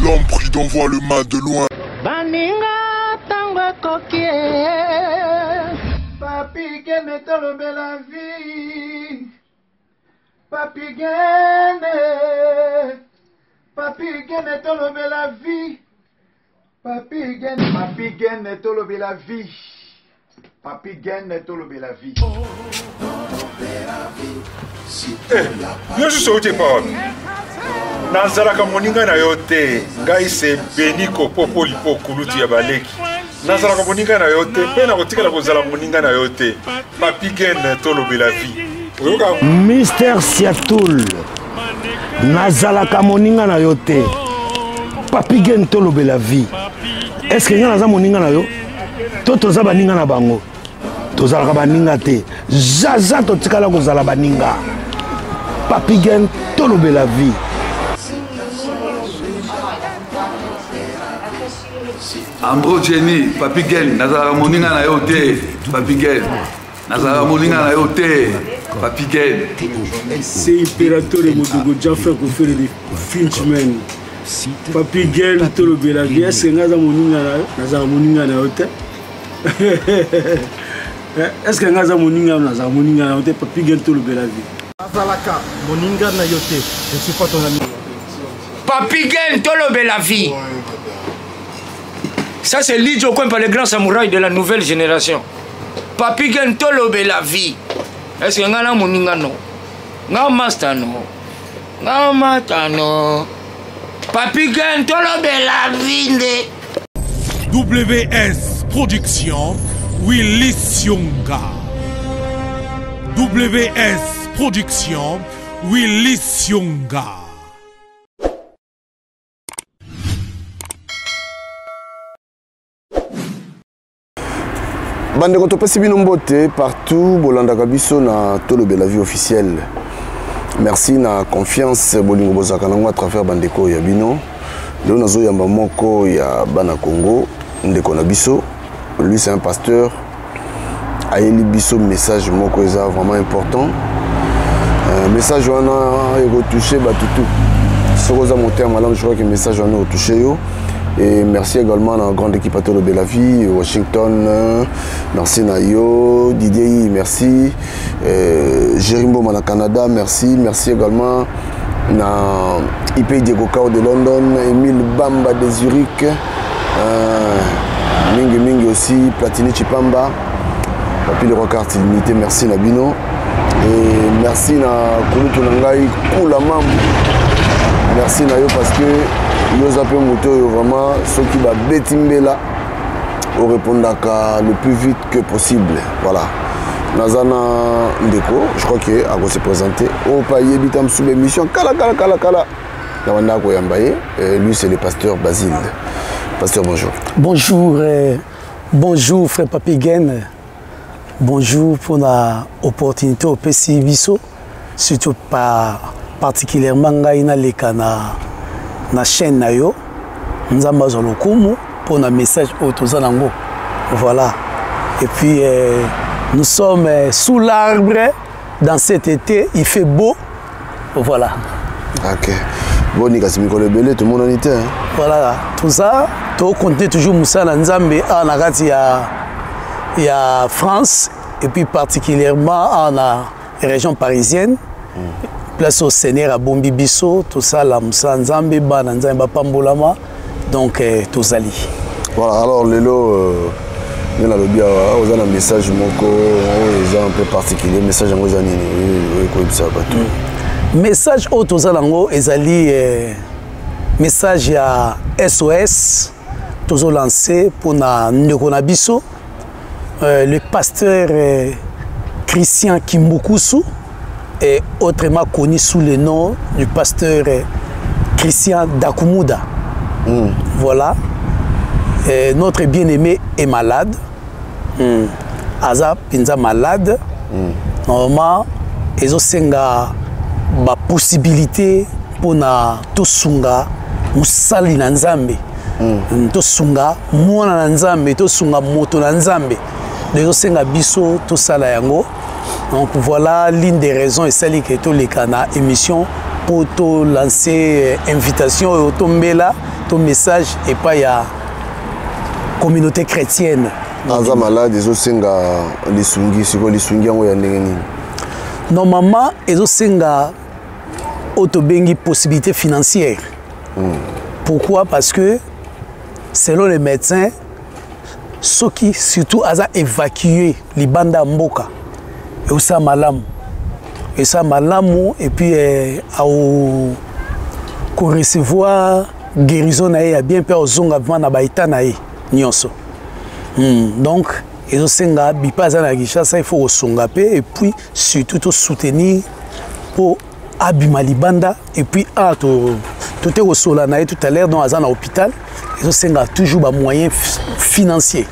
L'homme prudent voit le mal de loin. Baninga tango kokie. Papi gene tolobe la vie. Papi gene. Papi gene tolobe la vie. Papi gene tolobe la vie. Papi gene tolobe la vie. Yo suis sauté pas. Nazaraka moninga na yote. Ngai se beniko popo lipo kulutu ya baleki. Nazaraka moninga na yote. Pena kotikala kozala moninga na yote. Papi gene tolobe la vie. Mister Siatoul. Nazalaka moninga na yote. Papi gene tolobe la vie. Est-ce que nga naza moninga na yo? Toza baninga na bango. Tozalaka baninga te. Zaza totikala kozala baninga. Papi gene tolobe la vie. Ambro Jenny, Papi gene, nazala moninga na yo te. Papi gene. Nazala moninga na yo te. Papi gene. C'est impérateur de Modogo Jaffa qui fait des Finchman. Papi gene tolobe la vie. Est-ce que nazala moninga na yo te? Est-ce que nazala moninga na yo te? Papi gene tolobe la vie. Nazalaka moninga na yo te. Je suis pas ton ami. Papi gene tolobe la vie. Ça c'est Lidjo Kwempa, le grand samouraï de la nouvelle génération. Papi gene tolobe la vie. Est-ce que ngana moninga no? Nga master no. Nga matano. Papi gene tolobe la vie. WS Production, Willy Sionga. WS Production, Willy Sionga. Bande Kotopesi bino mbote partout bolanda kabiso na tolobe la vie officielle. Merci na confiance bolingo bozaka nango à travers bandeko ya bino. Leo nazo yamba moko ya bana Congo ndeko na biso. Lui c'est un pasteur. Ayeli biso message moko eza vraiment important. Message wana ego touché batutu. Sokoza monter malam, je crois que message wana touché yo. Et merci également à la grande équipe à Tolobe la vie, Washington, merci Nayo, Didier, merci, Jérimbo Mana Canada, merci, merci également à IP Diego Cao de London, Emile Bamba de Zurich, Mingi aussi, Platini Chipamba, Papi le Rocard Illimité, merci Nabino, et merci à Kouloutou Nangai, Koulamam, merci Nayo parce que nous appelons vraiment ceux qui va bêtimbela au répondre le plus vite que possible. Voilà. Nazana Ndeko, je crois qu'il a se présenter au pays Bitam sous l'émission Kala. Lui c'est le pasteur Basile. Pasteur, bonjour. Bonjour frère Papi Gene. Bonjour pour l'opportunité au PCI Bisso, surtout particulièrement Ngaïna Lekana. Na chaîne na yo nzamba zolokumu pour un message autozanango. Voilà. Et puis nous sommes sous l'arbre dans cet été, il fait beau. Voilà. OK. Bon ni kasi mikolo belé tout le monde en était hein. Voilà, tout ça to compter toujours musala nzambe en nakati ya France et puis particulièrement en la région parisienne. Place au Seigneur à Bombi Bisso, tout ça, la Moussa Nzambe, Bananzamba Pambolama, donc tous ali. Voilà, alors Lélo, il y a un message un peu particulier, message en Ozani, message au Tozalango, Ezali, message à SOS, Tozo lancé pour Ndekona Bisso, le pasteur Christian Kimbukusu, est autrement connu sous le nom du pasteur Christian Dakumuda. Voilà. Et notre bien-aimé est malade. Aza Pinza malade. Normalement, ils ont la possibilité pour tout sunga musali na nzambe. To sunga mwana na nzambe, to sunga moto na nzambe. Les ont biso tout ça la yango. Donc voilà l'une des raisons et celle qui est au Lekana émission pour te lancer invitation et au tombela ton message et pas ya communauté chrétienne. Aza malade ezosenga lisungi siko lisungi yango ya ndenge nini? Normalement ezosenga autobengi possibilité financière. Pourquoi? Parce que selon les médecins, ceux qui surtout aza évacué libanda mboka et ça malamu et ça malamu et puis au recevoir guérison na ya bien peur zonga vana baita na ye nyonso. Donc ils ont senga bipaza na Kinshasa, il faut songa et puis surtout soutenir pour abima libanda et puis tout est au solanaï tout à l'heure dans un hôpital. Ils ont senga toujours des moyens financiers.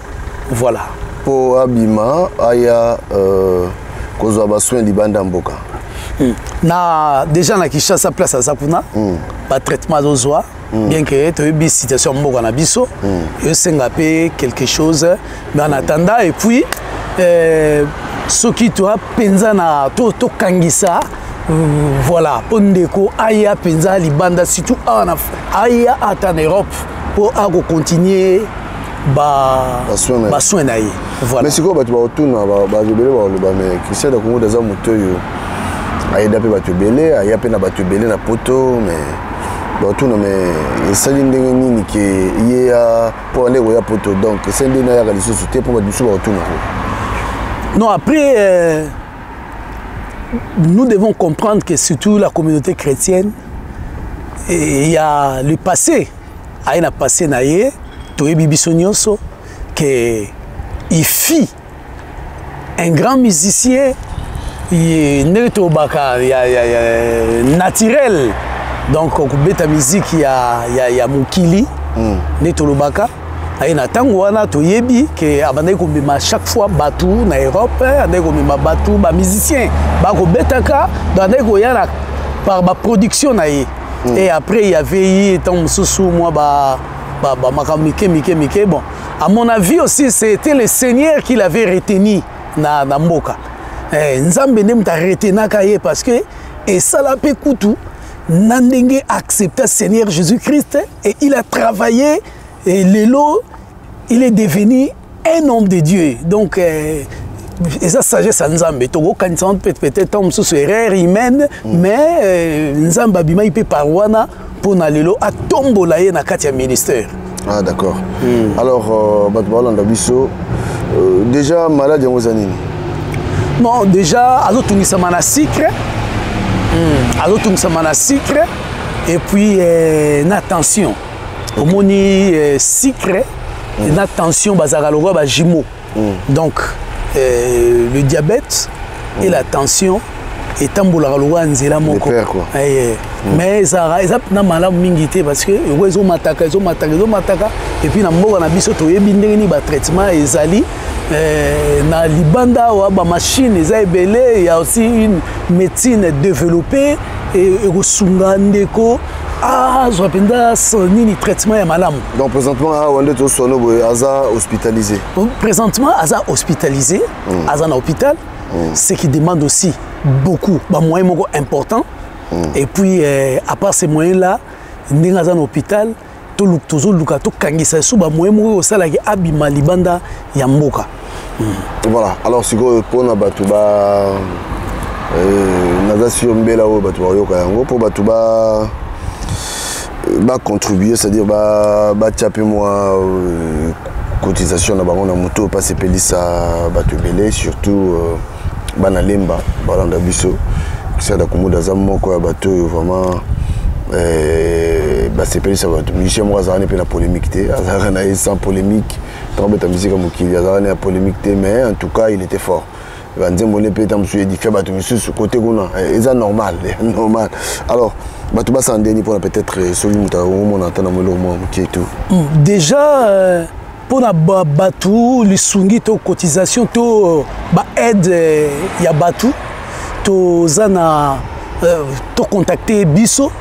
Voilà. Pour abima aya kozwa soin libanda mboka. Na déjà na Kinshasa place à Zapuna, pas traitement d'ozwa. Bien que tu aies une situation mboka na biso, ils senga quelque chose mais en attendant et puis ce qui toi penza na to kangisa. Voilà, Pondeko, Aya, Penza, Libanda, surtout Aya en Europe pour continuer à soigner. Voilà. Mais c'est quoi, tu vas retourner, mais Christian de Congo, des hommes, Aya d'après Batubele, Aya Pena Batubele, na poto, mais retourne, mais ça dit qu'il y a pour aller au poto, donc c'est un dénaire à l'issue pour retourner. Non, après. Nous devons comprendre que surtout la communauté chrétienne, il y a le passé. Il y a un passé naïe, qu'il fit un grand musicien, il est naturel. Donc, au beta musique, il y a Mukili, Netolobaka. Il y a un toyebi que chaque fois batou na Europe, batou ba musicien, ba ko betaka, par ba production na ye. Et après il y avait tant sous moi mike bon. À mon avis aussi c'était le Seigneur qui l'avait retenu na mboka. Nzambe ne mta retenaka ye parce que et ça la pe kutu nandenge accepter Seigneur Jésus-Christ et il a travaillé. Et Lélo, il est devenu un homme de Dieu. Donc, et ça, sagesse à Nzambe. Togo, quand peut-être un sous erreur humaine, mais Nzambe Bima, il peut parwana pour Lélo à tombolaye na katia ministère. Ah, d'accord. Alors, déjà, malade, il y a non, déjà, alors, tout ça m'a sucre. Alors, tout ça m'a sucre. Et puis, attention. Au moni sucre, l'attention bazaraloga ba jumeau. Donc le diabète et la tension et tambolaraloga nzela moko. Mais ça na malamu mingité parce que ils ont mataka et puis na mboka na biso to yebi ndenge ni ba traitement ezali na libanda wa ba machine eza ebele, il y a aussi une médecine développée et sunga ndeko. Ah, je rappelle ni traitement et malam. Donc présentement, Aza hospitalisé. Présentement, Aza hospitalisé, Aza dans l'hôpital, ce qui demande aussi beaucoup, moyens importants. Et puis, à part ces moyens-là, nous sommes dans l'hôpital, tout kangisa sous moyens au salarié abima libanda yamboka. Voilà. Alors si vous pour na batuba, nazasio mbela o batuba yoka yango pour batuba. Va contribuer, c'est-à-dire va taper moi cotisation na bango na moto pas se payer ça batubele surtout banalemba balanda biso c'est da komoda za moko ya bato vraiment ba se payer ça bato musicien moi za na polémique té azara na sans polémique tombe ta musique comme qui azara na polémique té mais en tout cas il était fort. Nzembo peut être édifié bato ce côté gona c'est normal. Alors Batouba Sandeni pour peut-être celui qui a tout. Déjà, pour la Batou, les sungi, to cotisation, to aide, ya Batou, to zana, to contacter Bisso,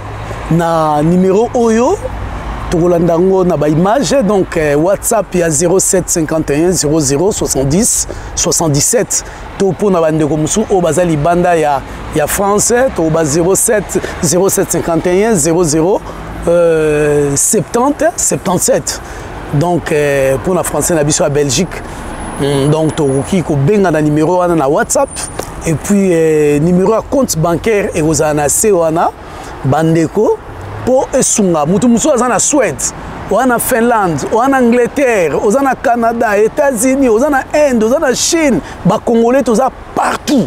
na numéro Oyo, to Rolandango na ba image, donc WhatsApp il y a 07 51 00 70 77. To pour na bande comme sou au bazali banda ya français to ba 07 51 00 70, 77. Donc, pour la français, on a à Belgique. Donc, tu as un numéro na WhatsApp. Et puis, numéro à compte bancaire et aux anaséoana, bandeko, pour esunga. Mutumusou à Suède, ou en Finlande, ou en Angleterre, ou en Canada, États-Unis, ou en Inde, ou en Chine, les Congolais, tous partout.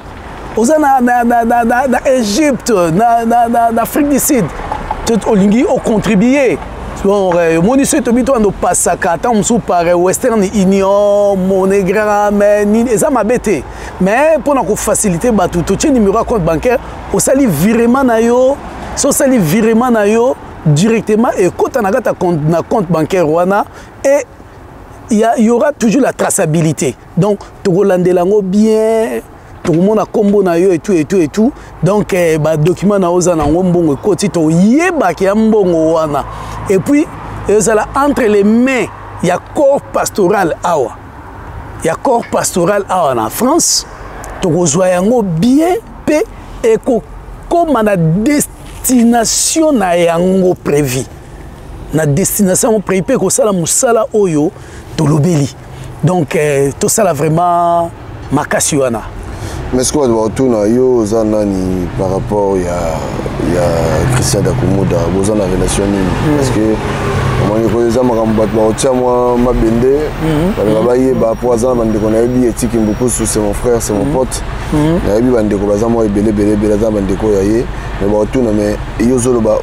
Ou en Égypte, en Afrique du Sud, ils ont contribué. Bon, mon lycée tobito ando pasaka tant sous par Western Union, MoneyGram, ça m'a bêté. Mais pour nous faciliter batu tout numéro à compte bancaire, au sali virement na yo, so sali virement na yo directement et quand on a compte bancaire wana et il y aura toujours la traçabilité. Donc tu rolande lango bien. Tout le monde a combo na yo et tout. Donc bah document na oza na ngombongo koti to yeba ki ambongo wana. Et puis ça entre les mains, il y a corps pastoral awa. Il y a corps pastoral awa en France. To kozwa yango bien pe et comme na destination na yango prévu. Na destination prévu pe ko sala musala oyo to lobeli. Donc tout ça là vraiment makasi wana. Mais ce qu'on doit retourner par rapport à Christian Dakumouda, vous en avez relation parce que c'est mon frère, c'est mon pote.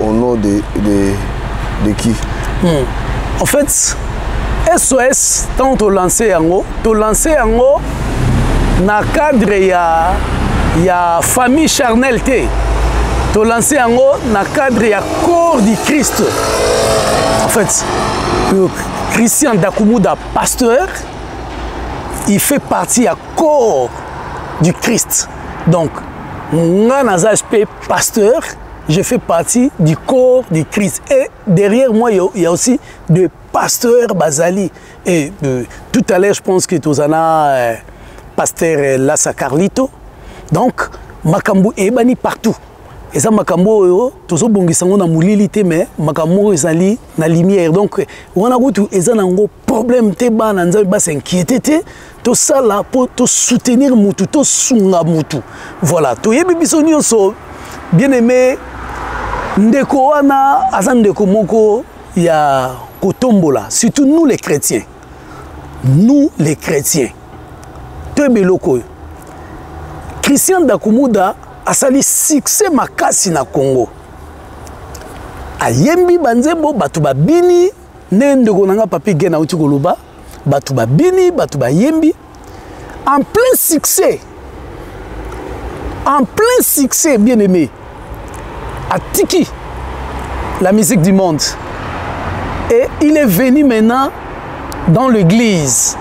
Au nom de qui? En fait, SOS, tant on lancé en haut, na cadre ya famille charnelle te to lancé en haut na cadre ya corps du Christ. En fait, Christian Dakumouda, pasteur, il fait partie à corps du Christ. Donc, moi, Nazajpe, pasteur, je fais partie du corps du Christ. Et derrière moi, il y a aussi des pasteurs Bazali. Et tout à l'heure, je pense que Tozana pasteur Lassa Carlito. Donc, Makambo est banni partout. Et ça, Makambo, tout ça, bon, ils sont dans moulilité, mais Makambo est allé dans la lumière. Donc, on a un problème, on a s'inquiéter, tout ça là, pour soutenir Moutou, tout sunga Moutou. Voilà, tout y est bien aimé, Ndeko wana, Azan Ndeko Moko, il y a Kotombola, surtout nous les chrétiens. Nous les chrétiens. Christian Dakumouda a sali succès makasi na Congo. Ayembi banzembo batu babini nende konanga papi gena uti koloba batu babini batu bayembi en plein succès. En plein succès, bien aimé. A tiki la musique du monde. Et il est venu maintenant dans l'église.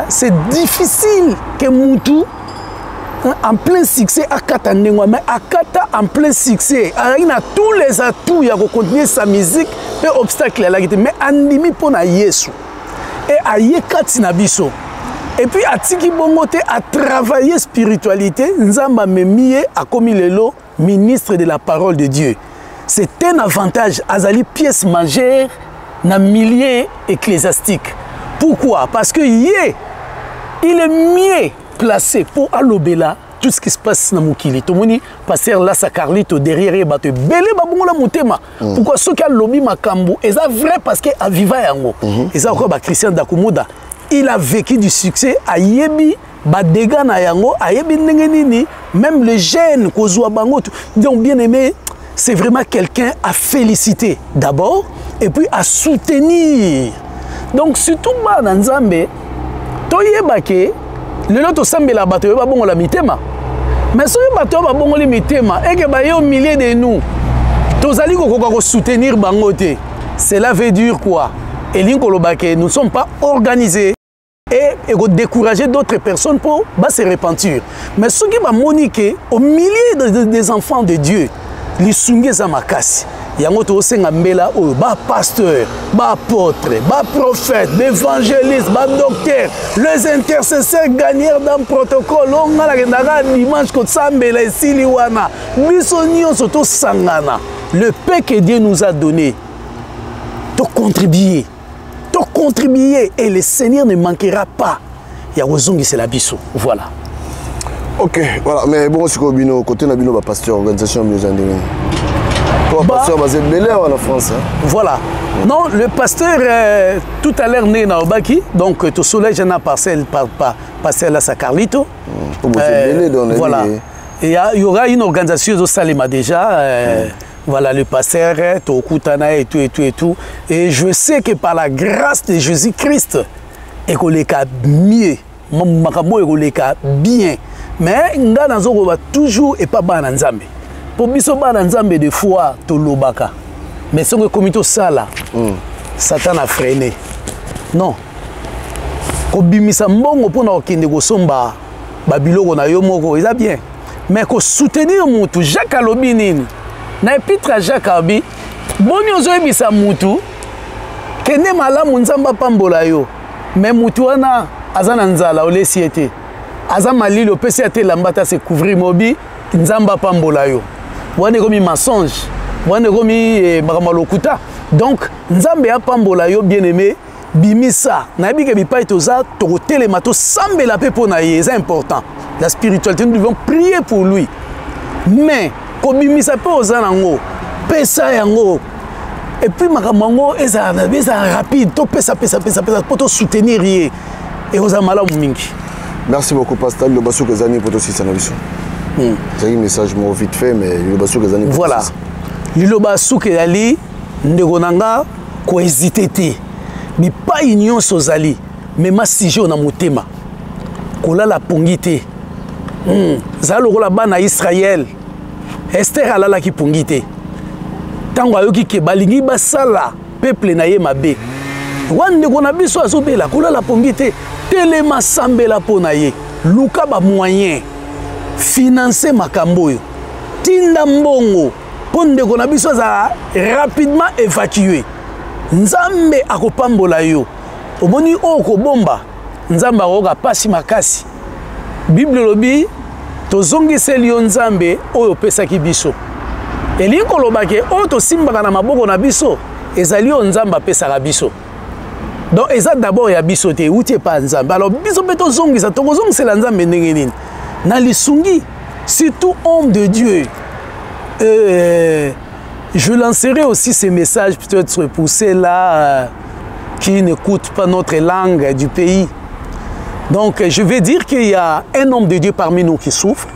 C'est difficile que Moutou en plein succès Akata Nengwa, mais Akata en plein succès. Il a tous les atouts pour continuer sa musique, mais obstacle à la guitare. Mais Andimi pona Yesu. Et Ayekati Nabiso. Et puis Atiki Bongote a travaillé spiritualité. Nzamba Memie a commis le lot ministre de la parole de Dieu. C'est un avantage. Azali pièce majeure dans le milieu ecclésiastique. Pourquoi? Parce que il est mieux placé pour alobela tout ce qui se passe dans Mokili. Tout le monde passer là sa Carlito derrière et battre belé babongola mutema. Pourquoi ceux qui a lobby makambo et ça vrai parce que a viva yango. Et ça encore Christian Dakumouda, il a vécu du succès à yebi ba dégâts na yango a yebi ndengenini même les jeunes kozwa bango. Donc bien aimé, c'est vraiment quelqu'un à féliciter d'abord et puis à soutenir. Donc surtout dans Nzambe, toyeba ke lelo to sambela bato yo babongo la mitema. Mais so yo bato ba bongo la mitema et que ba yo au milieu de nous, tozali ko soutenir bango te. Cela veut dire quoi? Et linkoloba ke nous ne sommes pas organisés et décourager d'autres personnes pour se repentir. Mais ce qui va moniquer au milieu des enfants de Dieu, les sungé za makasi. yango tosenga mbela oyo ba pasteur, ba apôtre, ba prophète, ba évangéliste, ba docteur, les intercesseurs gagnants dans protocole on ngala kendaka dimanche ko sambela esili wana biso nyonso to sangana le paix que Dieu nous a donné to contribuer et le Seigneur ne manquera pas. Ya wozongi c'est la biso. Voilà. OK, voilà, mais bon c'est quoi bino côté na bino ba pasteur organisation mieux andengé. Toi pasteur basé belé en France hein? Voilà. Non, le pasteur tout à l'heure né na Obaki, donc tout soleil j'en a parcelle pasteur la Sacarlito. Voilà. Et il y aura une organisation au Salema déjà voilà le pasteur Tokutana et tout. Et je sais que par la grâce de Jésus-Christ et qu'on les cas mieux, makambo et qu'on les cas bien. Mais nga nazo va toujours et pas ban nzambe. Pour biso ban nzambe de fois to lobaka. Mais son comité sala. Satan a freiné. Non. Ko bimisa mbongo pona okende ko somba babiloko na yo moko eza bien. Mais ko soutenir mutu Jacques alobi nini. Na épître à Jacques abi boni ozo ebisa mutu kende malamu nzamba pambola yo. Mais mutu wana azana nzala olesi ete. Aza malilo pesi ate lambata se couvrir mobi nzamba pambola yo. Wane komi mensonge. Wane komi makamalokuta. Donc nzambe ya pambola yo bien aimé bimisa na bike bipai toza to telema to sambela pe pona ye c'est important. La spiritualité nous devons prier pour lui. Mais ko bimisa pe ozanango pesa yango et puis makamango eza rapide to pesa pour te soutenir ye et ozamala mingi. Merci beaucoup pasteur le basso que zani pour aussi sanabiso. C'est un message mo vite fait mais le basso que zani. Voilà. Le basso que ali ndegonanga ko hésiter té. Mais pas union sozali mais ma sijo na motema. Kola la pongité. Zalo kola bana Israël. Esther alala ki pongité. Tango ayoki ke balingi basala peuple na ye mabe. Wande kona biso azobela kola la pongité. Telema sambela pona ye. Luka ba moyen. Financer makambo yo. Tinda mbongo. Ponde kona biso za rapidement évacué. Nzambe akopambola yo. Omoni oko bomba. Nzamba oka pasi makasi. Bible lobi tozongiseli yo nzambe oyo pesaki biso. Elinko lobake oyo tosimbaka na maboko na biso ezali yo nzamba pesaka biso. Donc eza d'abord ya biso te uti pa nzambe. Alors biso pe tozongisa tokozongisela nzambe ndenge nini. Na lisungi surtout homme de Dieu. Je lancerai aussi ces messages peut-être pour ceux-là qui n'écoutent pas notre langue du pays. Donc je vais dire qu'il y a un homme de Dieu parmi nous qui souffre.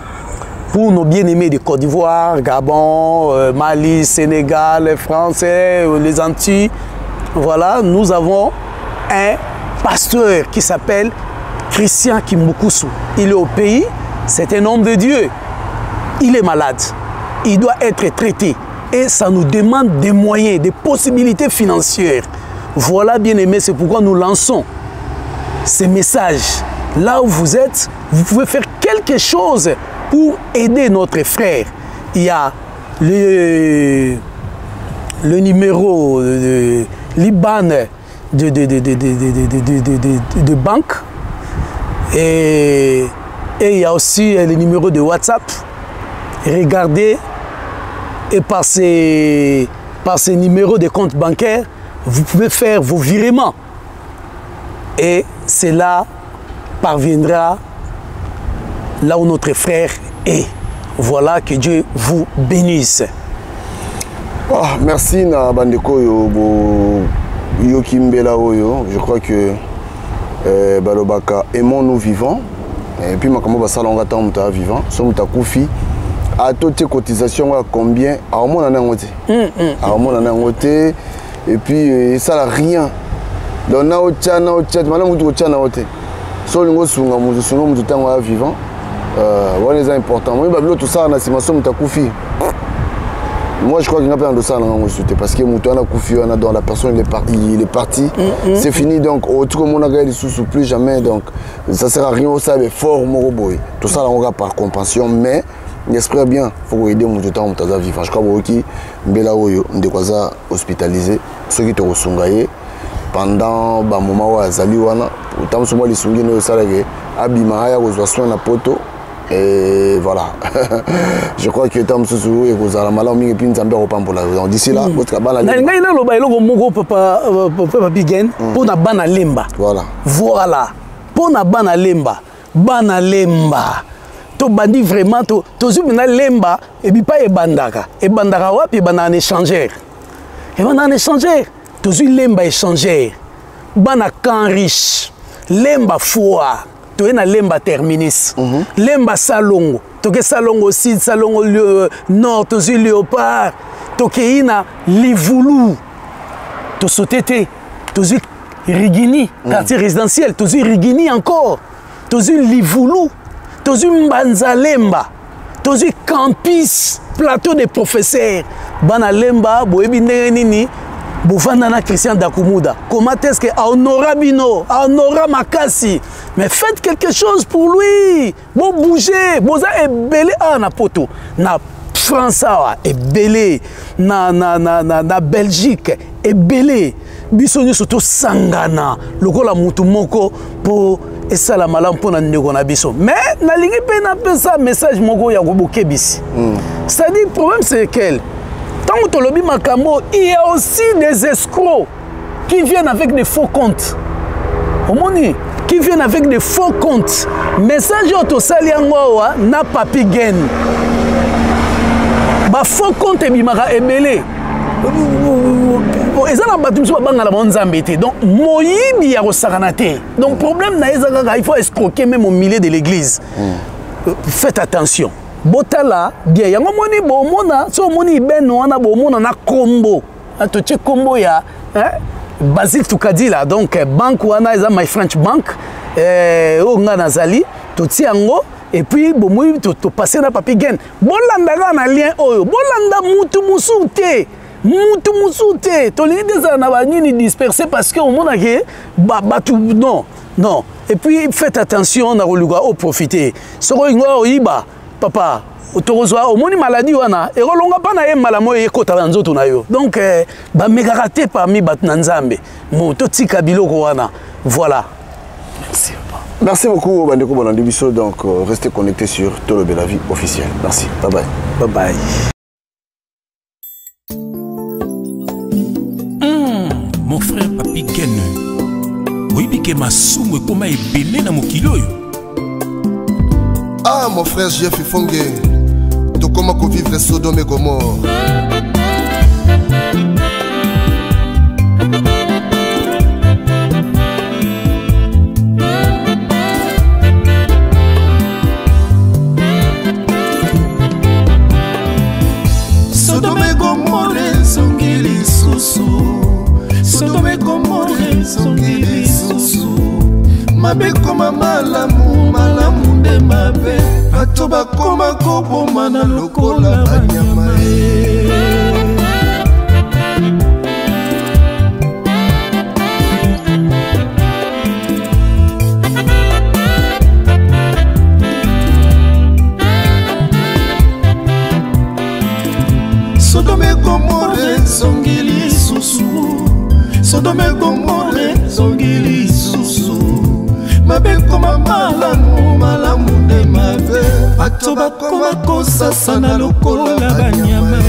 Pour nos bien-aimés de Côte d'Ivoire, Gabon, Mali, Sénégal, France, les Antilles. Voilà, nous avons un pasteur qui s'appelle Christian Kimbukusu. Il est au pays, c'est un homme de Dieu. Il est malade. Il doit être traité. Et ça nous demande des moyens, des possibilités financières. Voilà, bien-aimés, c'est pourquoi nous lançons ces messages. Là où vous êtes, vous pouvez faire quelque chose pour aider notre frère. Il y a le numéro de l'IBAN de banque et il y a aussi le numéro de WhatsApp. Regardez et par ces numéros de compte bancaire, vous pouvez faire vos virements et cela parviendra là où notre frère est. Voilà, que Dieu vous bénisse. Merci na bandeko yo kimbela oyo. Je crois que balobaka aimons-nous vivants et puis makambo basalanga tant muta vivant, so muta kufi a toute cotisation à combien à mon anangote. À mon anangote et puis ça n'a rien. Donc na ocha malam mutu ocha na ote. So lingo sunga mutu tango vivant. Voilà les important. Moi babilo tout ça na simaso muta kufi. Moi je crois qu'il n'y a pas de ça parce que Moutouana Koufi, dans la personne il est parti, c'est fini donc tout le monde a gagné sous plus jamais donc ça sert à rien au savez fort moroboy. Tout ça on va par compassion mais J'espère bien, il faut aider mon temps à vivre. Je crois que Mbela Oyo, Ndekwaza hospitalisé, ceux qui te reçongaient pendant un moment où Azali Wana, autant que moi les sungis ne savent pas, Abimaya aux soins na poto. Et voilà. Je crois que Tom Sousou et vous allez mal et puis nous allons reprendre pour la raison. D'ici là, votre cabane. Papa Bigen pour na bana lemba. Voilà. Voilà. Pour na bana lemba. Bana lemba. To bandi vraiment to zubina lemba et puis pas e bandaka. E bandaka wapi bana en échangeur. Et bana en échangeur. To zu lemba échangeur. Bana kan riche. Lemba foi. Tu es na lemba terminus. Lemba salongo. Tu es salongo sud, salongo nord, tu es léopard. Tu es na Livoulou. Tu es tu es Rigini, quartier résidentiel. Tu es Rigini encore. Tu es Livoulou. Tu es Mbanza Lemba. Tu es campus, plateau des professeurs. Bana lemba, boebi nini. Boufandana Christian Dakumuda. Comment est-ce que Honora Bino, Honora Makasi, mais faites quelque chose pour lui. Bon bouger, bon ça est belé na poto, na France est belé, na Belgique est belé. Bisoni surtout sangana, lokola mutu moko pour esa la malam pour na ndeko na biso. Mais na lingi pe na pesa message moko ya goboke bisi. C'est-à-dire le problème c'est quel? Tant que lobby Makambo, il y a aussi des escrocs qui viennent avec des faux comptes. Qui viennent avec des faux comptes. Message au Saliangoa n'a pas pigen. Ba faux compte et bimara ebele. Donc, moyibi ya rosaranate. Donc, problème na il faut escroquer même au milieu de l'église. Faites attention. Botala bien yango moni bomona so moni ben wana bomona na combo atoche combo ya Basile Tukadila donc banque wana eza my French bank o nga nazali to tiango et puis bomoyi to passer na papi gen bolanda na lien oyo bolanda mutu musute to li des na banini dispersé parce que au monde que batu non et puis faites attention na roluga au profiter soko ngo oyiba papa, au moni maladie wana et rolonga pa na ye malamo ye kota na nzoto na yo. Donc ba mégarate parmi batnanzambe. Moto tika biloko wana. Voilà. Merci. Merci beaucoup Bandeko Bolandi Biso, donc restez connectés sur Tolo Belavie officiel. Merci. Bye bye. Bye bye. Mon frère Papi Gen. Oui, bike masumu koma ebele na mokilo yo. Ah, mon frère Jeff Fongue, tu comment vivre Sodome et Gomorre. Sodome et Gomorre, Songili Sousou. Sodome et Gomorre, Songili Sousou. Mabe koma malamu de mabe bato bakoma koboma na lokola banyama Sodome et Gomorre Songili Sousou. Sodome et Gomorre Songili Sousou. Mabe koma malamu de mabe bato bakoma kosasa na lokola banyama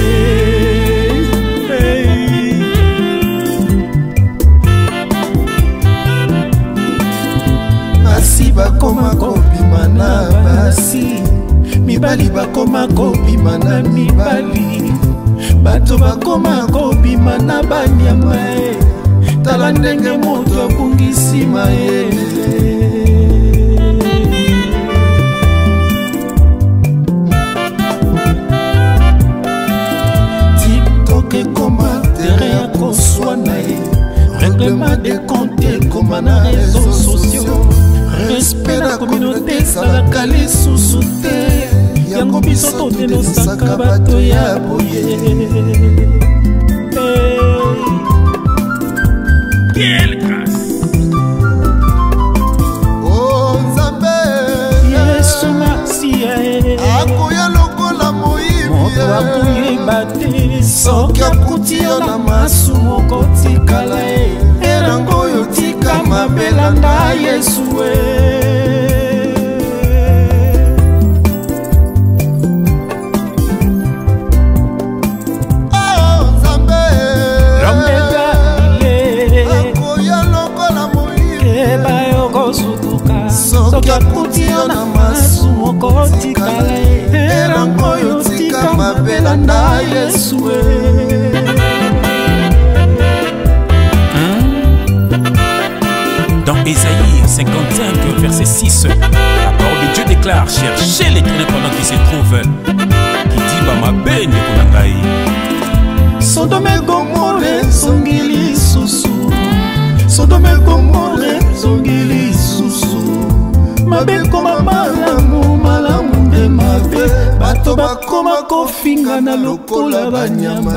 basi bakoma kobima na basi mibali bakoma kobima na mibali bato bakoma kobima na banyama tala ndenge moto abungisi mayele règlement des comptes comme na réseaux sociaux respect la communauté salakali susute yango biso totenosaka bato ya boye quelle grâce oh Nzambe Yesu merci akoya lokola soki akuti yo na masumu kotikala ye erango oyo tika mabelanda Yesu soki akuti yo na masumu kotikala ye erango oyo tika mabelanda Yesu Dans Ésaïe 55, verset 6, la parole de Dieu déclare: cherchez l'Éternel pendant qu'il se trouve, qui dit Bamabe Nekonangai. Sodome Gomorre zongili susu, Sodome Gomorre zongili susu, mabe koma malamu, malamu nde mabe, bato bakoma kofinga na lokola banyama